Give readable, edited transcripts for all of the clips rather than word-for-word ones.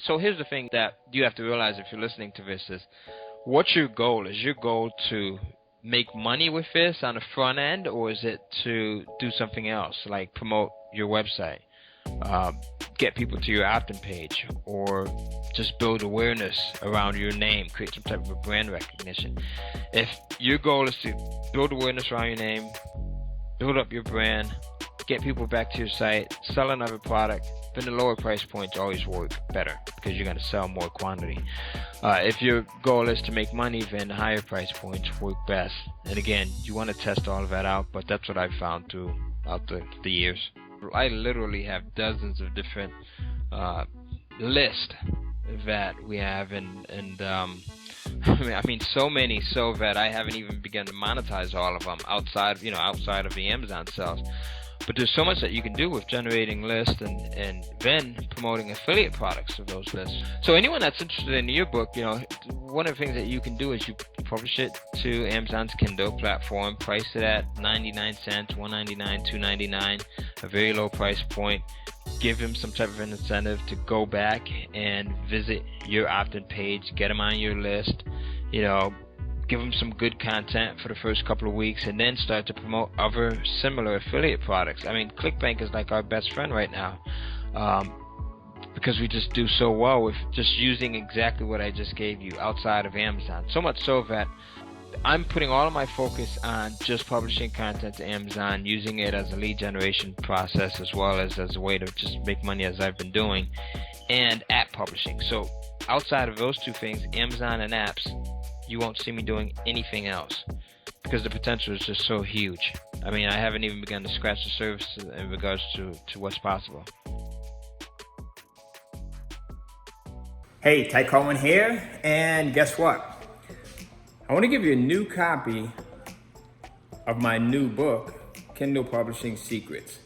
So here's the thing that you have to realize if you're listening to this is, what's your goal? Is your goal to make money with this on the front end, or is it to do something else, like promote your website, get people to your opt-in page, or just build awareness around your name, create some type of a brand recognition? If your goal is to build awareness around your name, build up your brand, get people back to your site, sell another product, then the lower price points always work better because you're going to sell more quantity. If your goal is to make money, then the higher price points work best. And again, you want to test all of that out, but that's what I've found throughout the years. I literally have dozens of different lists that we have, and I mean so many, so that I haven't even begun to monetize all of them outside of the Amazon sales. But there's so much that you can do with generating lists and then promoting affiliate products of those lists. So anyone that's interested in your book, one of the things that you can do is you publish it to Amazon's Kindle platform, price it at 99 cents, $1.99, $2.99, a very low price point. Give them some type of an incentive to go back and visit your opt-in page, get them on your list, give them some good content for the first couple of weeks, and then start to promote other similar affiliate products. I mean, ClickBank is like our best friend right now, because we just do so well with just using exactly what I just gave you outside of Amazon. So much so that I'm putting all of my focus on just publishing content to Amazon, using it as a lead generation process as well as a way to just make money, as I've been doing, and app publishing. So outside of those two things, Amazon and apps, you won't see me doing anything else because the potential is just so huge. I mean, I haven't even begun to scratch the surface in regards to what's possible. Hey, Cohen here, and guess what? I want to give you a new copy of my new book, Kindle Publishing Secrets.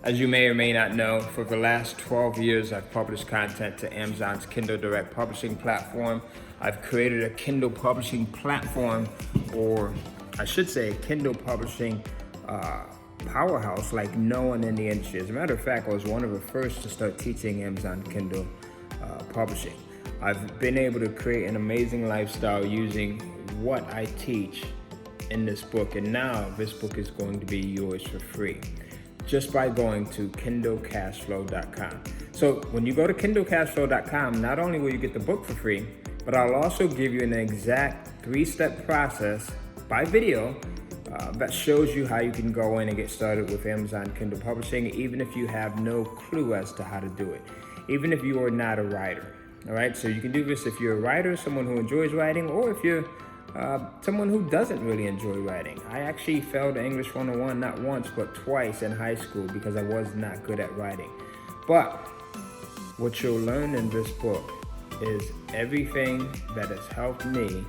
As you may or may not know, for the last 12 years, I've published content to Amazon's Kindle Direct Publishing platform. I've created a Kindle Publishing platform, or I should say a Kindle Publishing powerhouse like no one in the industry. As a matter of fact, I was one of the first to start teaching Amazon Kindle Publishing. I've been able to create an amazing lifestyle using what I teach in this book, and now this book is going to be yours for free just by going to kindlecashflow.com. So when you go to kindlecashflow.com, not only will you get the book for free, but I'll also give you an exact 3-step process by video that shows you how you can go in and get started with Amazon Kindle Publishing, even if you have no clue as to how to do it, even if you are not a writer. All right, so you can do this if you're a writer, someone who enjoys writing, or if you're someone who doesn't really enjoy writing. I actually failed English 101 not once but twice in high school because I was not good at writing. But what you'll learn in this book is everything that has helped me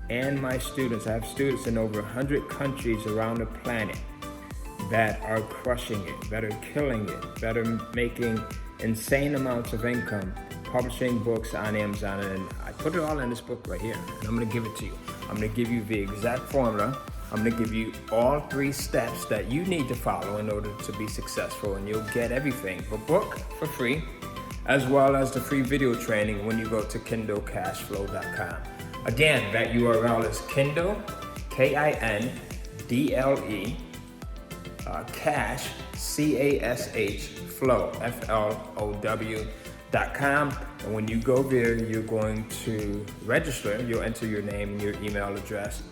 and my students. I have students in over 100 countries around the planet that are crushing it, that are killing it, that are making insane amounts of income publishing books on Amazon. And I put it all in this book right here, and I'm going to give it to you. I'm going to give you the exact formula. I'm going to give you all 3 steps that you need to follow in order to be successful, and you'll get everything, the book for free, as well as the free video training when you go to kindlecashflow.com. Again, that URL is Kindle, Kindle, cash, cash, flow, flow.com. And when you go there, you're going to register. You'll enter your name and your email address.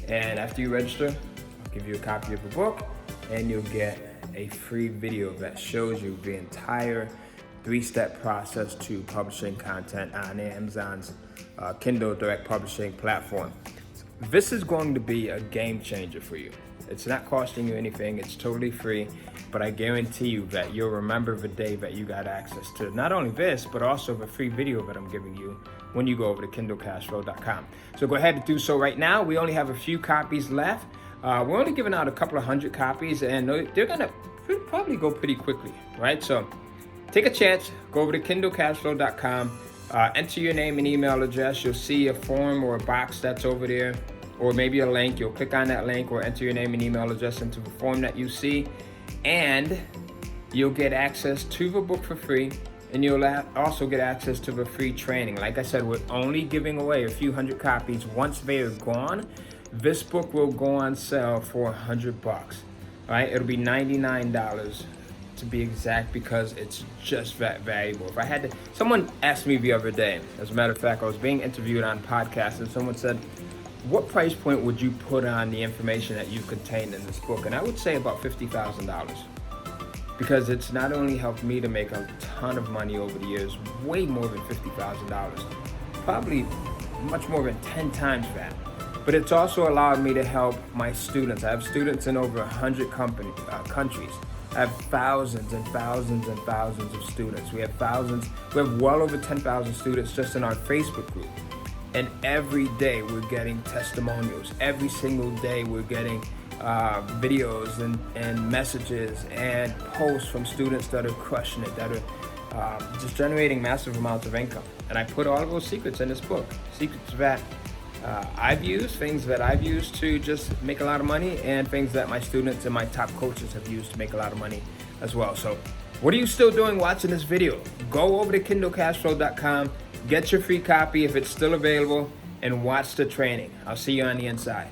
And after you register, I'll give you a copy of the book, and you'll get a free video that shows you the entire 3-step process to publishing content on Amazon's Kindle Direct Publishing platform. This is going to be a game changer for you. It's not costing you anything. It's totally free, but I guarantee you that you'll remember the day that you got access to not only this, but also the free video that I'm giving you when you go over to kindlecashflow.com. So go ahead and do so right now. We only have a few copies left. We're only giving out a couple of 100 copies, and they're gonna probably go pretty quickly, right? So take a chance, go over to kindlecashflow.com, enter your name and email address. You'll see a form or a box that's over there, or maybe a link. You'll click on that link or enter your name and email address into the form that you see, and you'll get access to the book for free, And you'll also get access to the free training. Like I said, we're only giving away a few hundred copies. Once they are gone, this book will go on sale for $100. All right, it'll be $99 to be exact, because it's just that valuable. If I had to, someone asked me the other day, as a matter of fact, I was being interviewed on a podcast, and someone said, what price point would you put on the information that you've contained in this book? And I would say about $50,000. Because it's not only helped me to make a ton of money over the years, way more than $50,000, probably much more than 10 times that. But it's also allowed me to help my students. I have students in over 100 countries. I have thousands and thousands and thousands of students. We have well over 10,000 students just in our Facebook group. And every day we're getting testimonials. Every single day we're getting videos and messages and posts from students that are crushing it, that are just generating massive amounts of income. And I put all of those secrets in this book. Secrets that I've used, things that I've used to just make a lot of money, and things that my students and my top coaches have used to make a lot of money as well. So what are you still doing watching this video? Go over to KindleCashflow.com, get your free copy if it's still available, and watch the training. I'll see you on the inside.